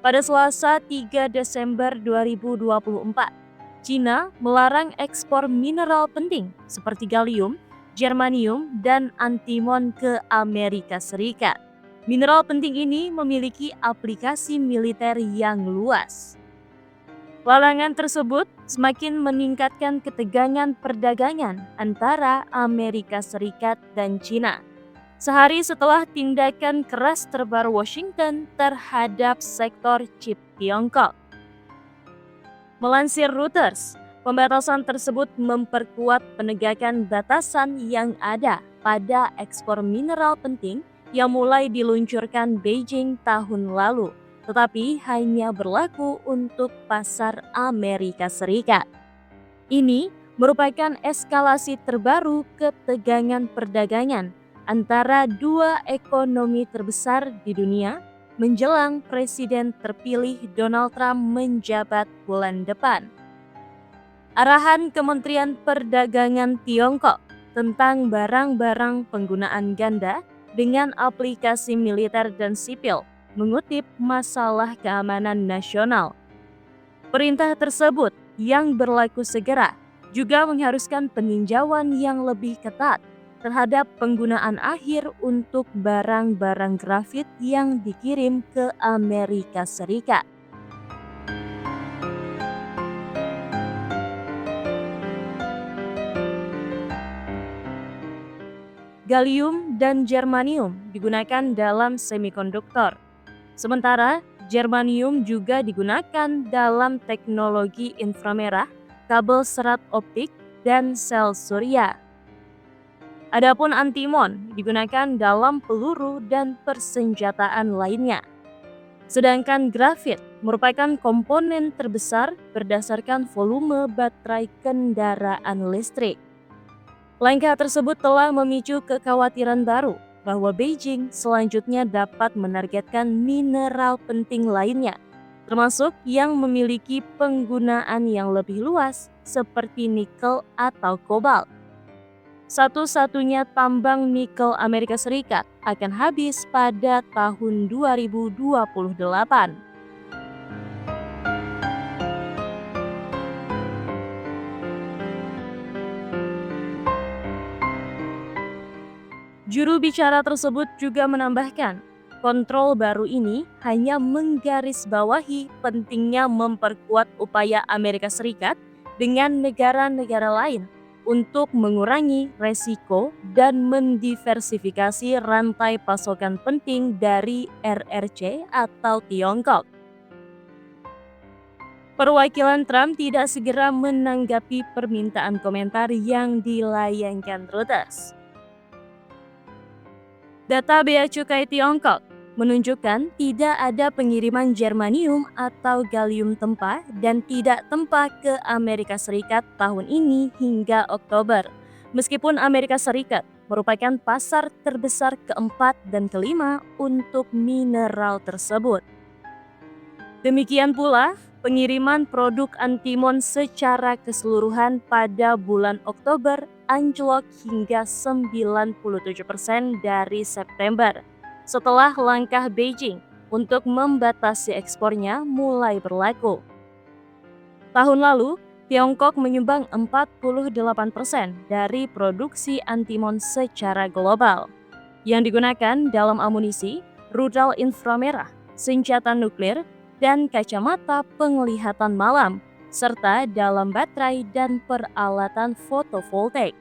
Pada Selasa 3 Desember 2024, China melarang ekspor mineral penting seperti gallium, germanium, dan antimon ke Amerika Serikat. Mineral penting ini memiliki aplikasi militer yang luas. Larangan tersebut semakin meningkatkan ketegangan perdagangan antara Amerika Serikat dan China. Sehari setelah tindakan keras terbaru Washington terhadap sektor chip Tiongkok. Melansir Reuters, pembatasan tersebut memperkuat penegakan batasan yang ada pada ekspor mineral penting yang mulai diluncurkan Beijing tahun lalu, tetapi hanya berlaku untuk pasar Amerika Serikat. Ini merupakan eskalasi terbaru ketegangan perdagangan antara dua ekonomi terbesar di dunia menjelang Presiden terpilih Donald Trump menjabat bulan depan. Arahan Kementerian Perdagangan Tiongkok tentang barang-barang penggunaan ganda dengan aplikasi militer dan sipil mengutip Masalah Keamanan Nasional. Perintah tersebut yang berlaku segera juga mengharuskan peninjauan yang lebih ketat terhadap penggunaan akhir untuk barang-barang grafit yang dikirim ke Amerika Serikat. Gallium dan germanium digunakan dalam semikonduktor. Sementara germanium juga digunakan dalam teknologi inframerah, kabel serat optik, dan sel surya. Adapun antimon digunakan dalam peluru dan persenjataan lainnya. Sedangkan grafit merupakan komponen terbesar berdasarkan volume baterai kendaraan listrik. Langkah tersebut telah memicu kekhawatiran baru bahwa Beijing selanjutnya dapat menargetkan mineral penting lainnya, termasuk yang memiliki penggunaan yang lebih luas seperti nikel atau kobalt. Satu-satunya tambang nikel Amerika Serikat akan habis pada tahun 2028. Juru bicara tersebut juga menambahkan, kontrol baru ini hanya menggarisbawahi pentingnya memperkuat upaya Amerika Serikat dengan negara-negara lain untuk mengurangi resiko dan mendiversifikasi rantai pasokan penting dari RRC atau Tiongkok. Perwakilan Trump tidak segera menanggapi permintaan komentar yang dilayangkan Reuters. Data Bea Cukai Tiongkok menunjukkan tidak ada pengiriman germanium atau gallium tempa dan tidak tempa ke Amerika Serikat tahun ini hingga Oktober. Meskipun Amerika Serikat merupakan pasar terbesar keempat dan kelima untuk mineral tersebut. Demikian pula, pengiriman produk antimon secara keseluruhan pada bulan Oktober anjlok hingga 97% dari September. Setelah langkah Beijing untuk membatasi ekspornya mulai berlaku. Tahun lalu, Tiongkok menyumbang 48% dari produksi antimon secara global, yang digunakan dalam amunisi, rudal inframerah, senjata nuklir, dan kacamata penglihatan malam, serta dalam baterai dan peralatan fotovoltaik.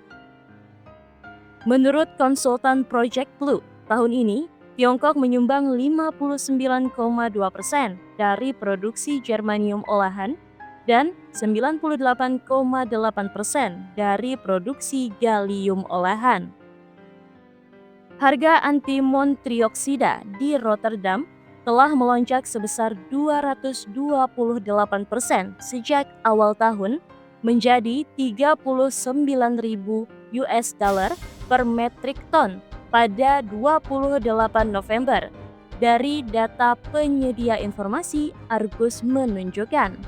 Menurut konsultan Project Blue, tahun ini Tiongkok menyumbang 59,2% dari produksi germanium olahan dan 98,8% dari produksi gallium olahan. Harga antimon trioksida di Rotterdam telah melonjak sebesar 228% sejak awal tahun menjadi 39.000 US dollar per metrik ton pada 28 November. Dari data penyedia informasi, Argus menunjukkan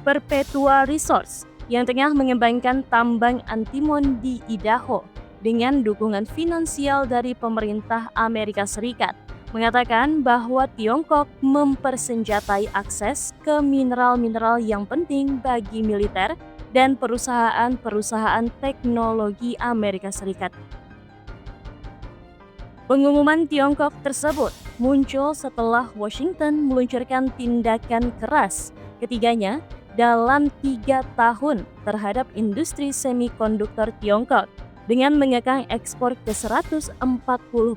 Perpetua Resources yang tengah mengembangkan tambang antimon di Idaho dengan dukungan finansial dari pemerintah Amerika Serikat mengatakan bahwa Tiongkok mempersenjatai akses ke mineral-mineral yang penting bagi militer dan perusahaan-perusahaan teknologi Amerika Serikat. Pengumuman Tiongkok tersebut muncul setelah Washington meluncurkan tindakan keras ketiganya dalam 3 tahun terhadap industri semikonduktor Tiongkok dengan mengekang ekspor ke 140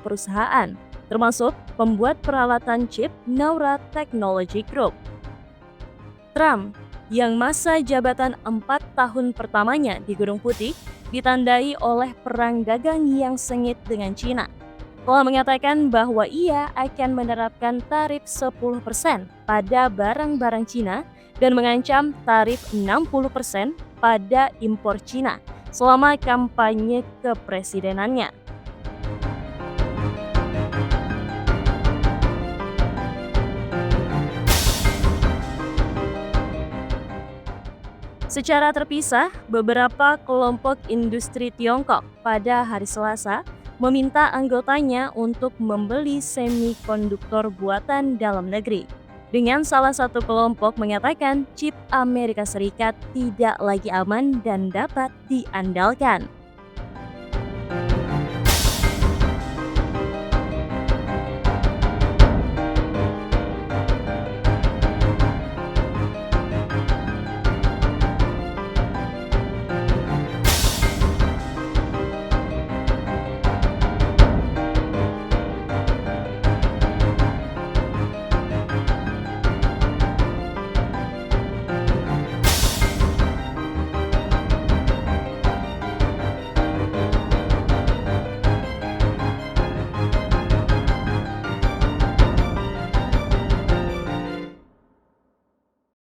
perusahaan, termasuk pembuat peralatan chip Naura Technology Group. Trump, yang masa jabatan 4 tahun pertamanya di Gedung Putih ditandai oleh perang dagang yang sengit dengan Cina, telah mengatakan bahwa ia akan menerapkan tarif 10% pada barang-barang Cina dan mengancam tarif 60% pada impor Cina selama kampanye kepresidenannya. Secara terpisah, beberapa kelompok industri Tiongkok pada hari Selasa meminta anggotanya untuk membeli semikonduktor buatan dalam negeri. Dengan salah satu kelompok mengatakan chip Amerika Serikat tidak lagi aman dan dapat diandalkan.